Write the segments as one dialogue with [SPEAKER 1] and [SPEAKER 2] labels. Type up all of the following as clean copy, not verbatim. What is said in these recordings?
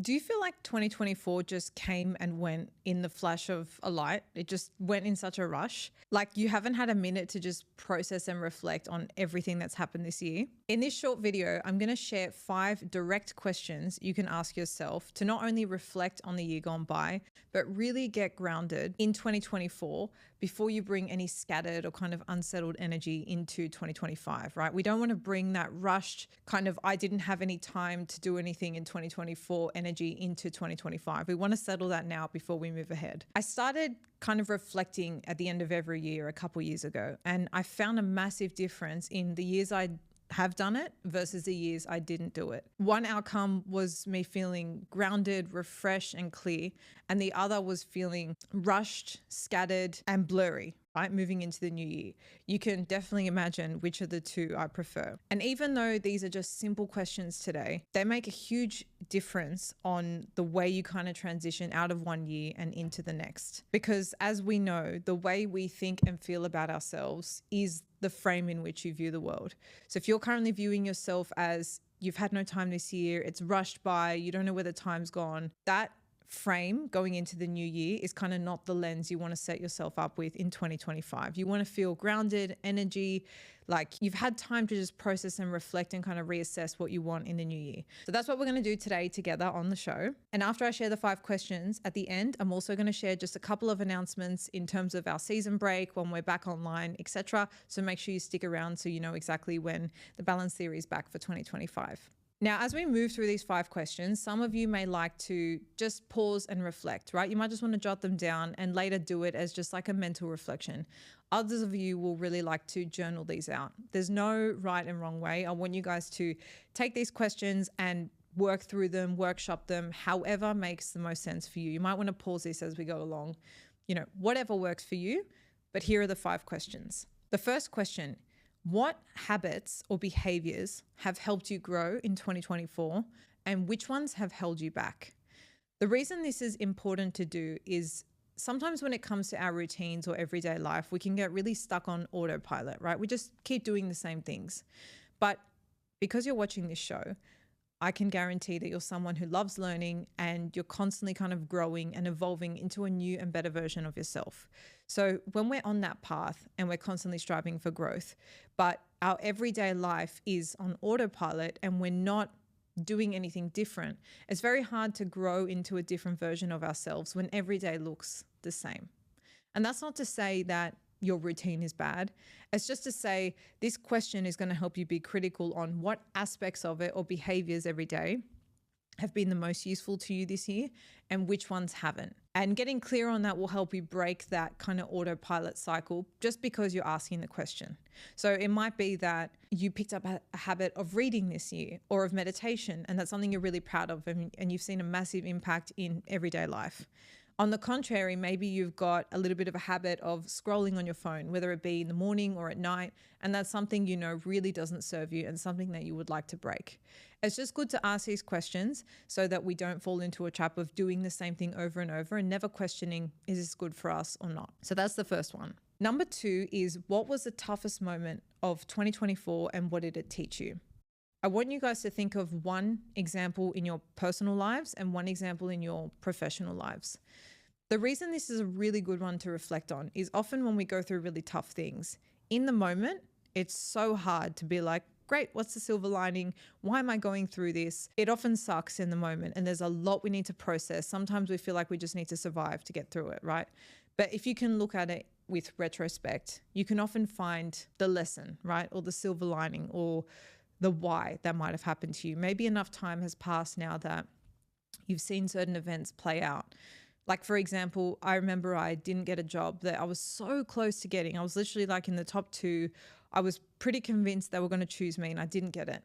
[SPEAKER 1] Do you feel like 2024 just came and went in the flash of a light? It just went in such a rush. Like you haven't had a minute to just process and reflect on everything that's happened this year. In this short video, I'm going to share 5 direct questions you can ask yourself to not only reflect on the year gone by, but really get grounded in 2024 before you bring any scattered or kind of unsettled energy into 2025, right? We don't want to bring that rushed kind of, I didn't have any time to do anything in 2024 energy into 2025. We want to settle that now before we move ahead. I started kind of reflecting at the end of every year a couple years ago, and I found a massive difference in the years I have done it versus the years I didn't do it. One outcome was me feeling grounded, refreshed, and clear. And the other was feeling rushed, scattered, and blurry, right? Moving into the new year. You can definitely imagine which of the two I prefer. And even though these are just simple questions today, they make a huge difference on the way you kind of transition out of one year and into the next. Because as we know, the way we think and feel about ourselves is the frame in which you view the world. So if you're currently viewing yourself as you've had no time this year, it's rushed by, you don't know where the time's gone, that frame going into the new year is kind of not the lens you want to set yourself up with in 2025. You want to feel grounded, energy, like you've had time to just process and reflect and kind of reassess what you want in the new year. So that's what we're going to do today together on the show. And after I share the 5 questions at the end, I'm also going to share just a couple of announcements in terms of our season break, when we're back online, etc. So make sure you stick around so you know exactly when the Balance Theory is back for 2025. Now, as we move through these 5 questions, some of you may like to just pause and reflect, right? You might just want to jot them down and later do it as just like a mental reflection. Others of you will really like to journal these out. There's no right and wrong way. I want you guys to take these questions and work through them, workshop them, however makes the most sense for you. You might want to pause this as we go along, whatever works for you. But here are the 5 questions. The first question: what habits or behaviors have helped you grow in 2024, and which ones have held you back? The reason this is important to do is sometimes when it comes to our routines or everyday life, we can get really stuck on autopilot, right? We just keep doing the same things. But because you're watching this show, I can guarantee that you're someone who loves learning and you're constantly kind of growing and evolving into a new and better version of yourself. So when we're on that path and we're constantly striving for growth, but our everyday life is on autopilot and we're not doing anything different, it's very hard to grow into a different version of ourselves when every day looks the same. And that's not to say that your routine is bad. It's just to say this question is going to help you be critical on what aspects of it or behaviors every day have been the most useful to you this year and which ones haven't. And getting clear on that will help you break that kind of autopilot cycle just because you're asking the question. So it might be that you picked up a habit of reading this year or of meditation, and that's something you're really proud of and you've seen a massive impact in everyday life. On the contrary, maybe you've got a little bit of a habit of scrolling on your phone, whether it be in the morning or at night, and that's something you know really doesn't serve you and something that you would like to break. It's just good to ask these questions so that we don't fall into a trap of doing the same thing over and over and never questioning, is this good for us or not? So that's the first one. Number 2 is, what was the toughest moment of 2024 and what did it teach you? I want you guys to think of one example in your personal lives and one example in your professional lives. The reason this is a really good one to reflect on is often when we go through really tough things, in the moment, it's so hard to be like, great, what's the silver lining? Why am I going through this? It often sucks in the moment and there's a lot we need to process. Sometimes we feel like we just need to survive to get through it, right? But if you can look at it with retrospect, you can often find the lesson, right? Or the silver lining or the why that might have happened to you. Maybe enough time has passed now that you've seen certain events play out. Like, for example, I remember I didn't get a job that I was so close to getting. I was literally like in the top 2. I was pretty convinced they were going to choose me and I didn't get it.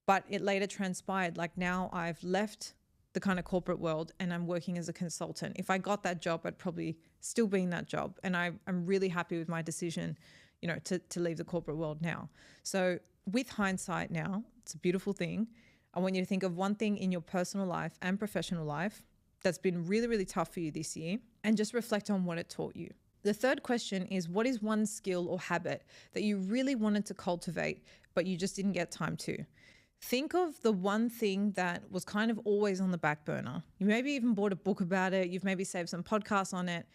[SPEAKER 1] But it later transpired, like now I've left the kind of corporate world and I'm working as a consultant. If I got that job, I'd probably still be in that job. And I'm really happy with my decision, to leave the corporate world now. So with hindsight now, it's a beautiful thing. I want you to think of one thing in your personal life and professional life that's been really, really tough for you this year and just reflect on what it taught you. The third question is, what is one skill or habit that you really wanted to cultivate, but you just didn't get time to? think of the one thing that was kind of always on the back burner. You maybe even bought a book about it. You've maybe saved some podcasts on it,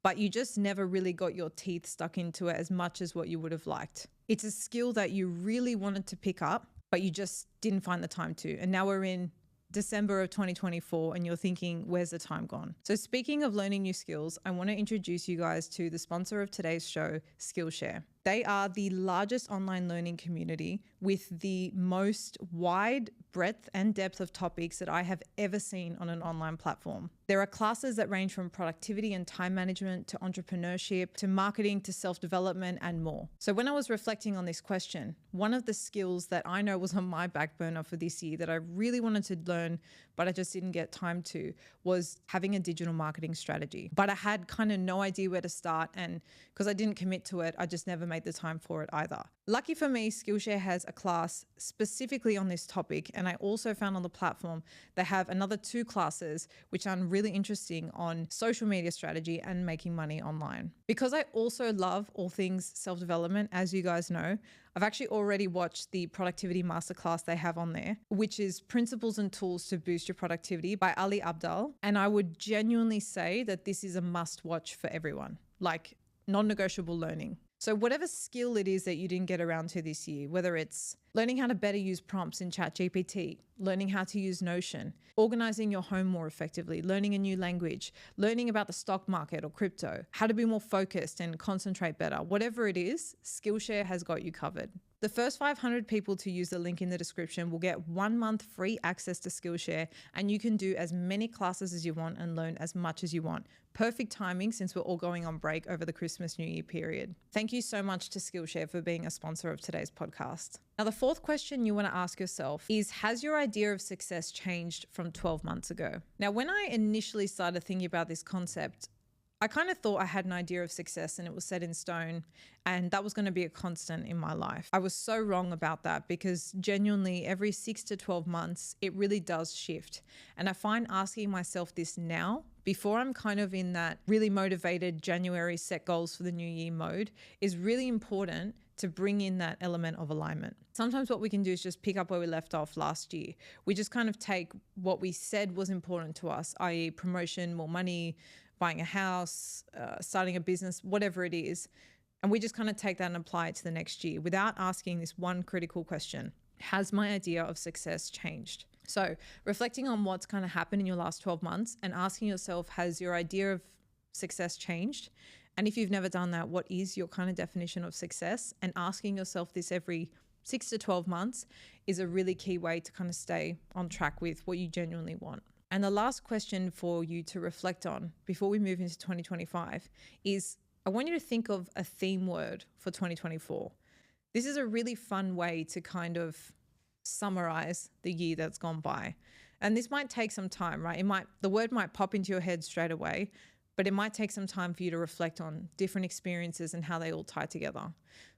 [SPEAKER 1] but you just never really got your teeth stuck into it as much as what you would have liked. It's a skill that you really wanted to pick up, but you just didn't find the time to. And now we're in December of 2024 and you're thinking, where's the time gone? So speaking of learning new skills, I want to introduce you guys to the sponsor of today's show, Skillshare. They are the largest online learning community with the most wide breadth and depth of topics that I have ever seen on an online platform. There are classes that range from productivity and time management to entrepreneurship to marketing to self-development and more. So when I was reflecting on this question, one of the skills that I know was on my back burner for this year that I really wanted to learn, but I just didn't get time to, was having a digital marketing strategy. But I had kind of no idea where to start, and because I didn't commit to it, I just never made the time for it either. Lucky for me, Skillshare has a class specifically on this topic, and I also found on the platform they have another 2 classes which are really interesting on social media strategy and making money online. Because I also love all things self-development, as you guys know, I've actually already watched the productivity masterclass they have on there, which is Principles and Tools to Boost Your Productivity by Ali Abdaal. And I would genuinely say that this is a must watch for everyone, like non-negotiable learning. So whatever skill it is that you didn't get around to this year, whether it's learning how to better use prompts in ChatGPT, learning how to use Notion, organizing your home more effectively, learning a new language, learning about the stock market or crypto, how to be more focused and concentrate better, whatever it is, Skillshare has got you covered. The first 500 people to use the link in the description will get 1 month free access to Skillshare, and you can do as many classes as you want and learn as much as you want. Perfect timing since we're all going on break over the Christmas New Year period. Thank you so much to Skillshare for being a sponsor of today's podcast. Now, the fourth question you want to ask yourself is, has your idea of success changed from 12 months ago? Now, when I initially started thinking about this concept, I kind of thought I had an idea of success and it was set in stone and that was going to be a constant in my life. I was so wrong about that because genuinely every 6 to 12 months, it really does shift. And I find asking myself this now, before I'm kind of in that really motivated January set goals for the new year mode, is really important to bring in that element of alignment. Sometimes what we can do is just pick up where we left off last year. We just kind of take what we said was important to us, i.e. promotion, more money, buying a house, starting a business, whatever it is. And we just kind of take that and apply it to the next year without asking this one critical question: has my idea of success changed? So reflecting on what's kind of happened in your last 12 months and asking yourself, has your idea of success changed? And if you've never done that, what is your kind of definition of success? And asking yourself this every 6 to 12 months is a really key way to kind of stay on track with what you genuinely want. And the last question for you to reflect on before we move into 2025 is, I want you to think of a theme word for 2024. This is a really fun way to kind of summarize the year that's gone by. And this might take some time, right? The word might pop into your head straight away, but it might take some time for you to reflect on different experiences and how they all tie together.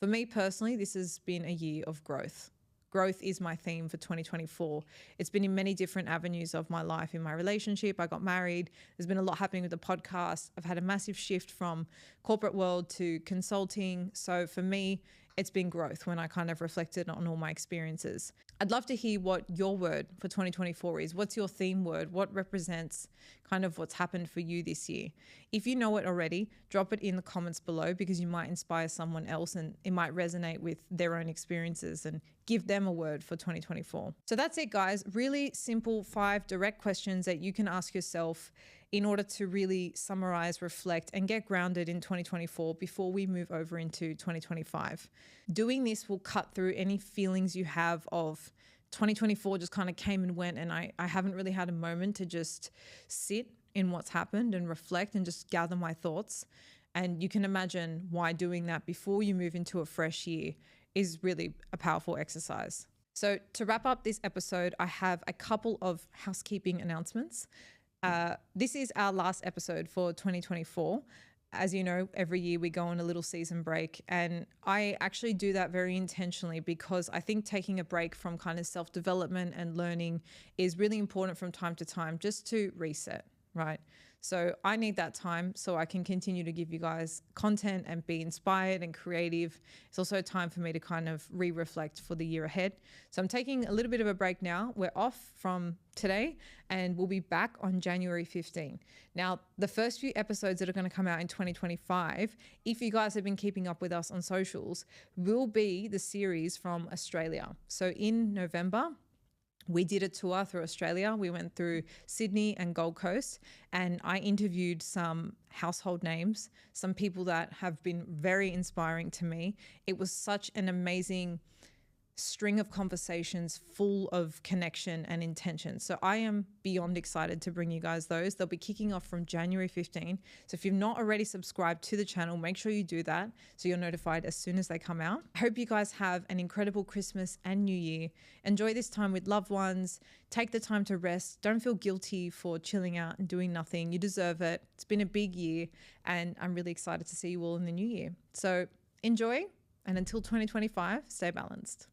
[SPEAKER 1] For me personally, this has been a year of growth. Growth is my theme for 2024. It's been in many different avenues of my life. In my relationship, I got married. There's been a lot happening with the podcast. I've had a massive shift from corporate world to consulting. So for me, it's been growth when I kind of reflected on all my experiences. I'd love to hear what your word for 2024 is. What's your theme word? What represents kind of what's happened for you this year? If you know it already, drop it in the comments below because you might inspire someone else and it might resonate with their own experiences and give them a word for 2024. So that's it, guys. Really simple 5 direct questions that you can ask yourself in order to really summarize, reflect, and get grounded in 2024 before we move over into 2025. Doing this will cut through any feelings you have of 2024 just kind of came and went, and I haven't really had a moment to just sit in what's happened and reflect and just gather my thoughts. And you can imagine why doing that before you move into a fresh year is really a powerful exercise. So to wrap up this episode, I have a couple of housekeeping announcements. This is our last episode for 2024. As you know, every year we go on a little season break, and I actually do that very intentionally because I think taking a break from kind of self-development and learning is really important from time to time just to reset. right? So I need that time so I can continue to give you guys content and be inspired and creative. It's also time for me to kind of reflect for the year ahead. So I'm taking a little bit of a break now. We're off from today and we'll be back on January 15. Now, the first few episodes that are going to come out in 2025, if you guys have been keeping up with us on socials, will be the series from Australia. So in November, we did a tour through Australia. We went through Sydney and Gold Coast, and I interviewed some household names, some people that have been very inspiring to me. It was such an amazing string of conversations full of connection and intention. So I am beyond excited to bring you guys those. They'll be kicking off from January 15. So if you've not already subscribed to the channel, make sure you do that so you're notified as soon as they come out. I hope you guys have an incredible Christmas and New Year. Enjoy this time with loved ones. Take the time to rest. Don't feel guilty for chilling out and doing nothing. You deserve it. It's been a big year and I'm really excited to see you all in the new year. So enjoy, and until 2025, stay balanced.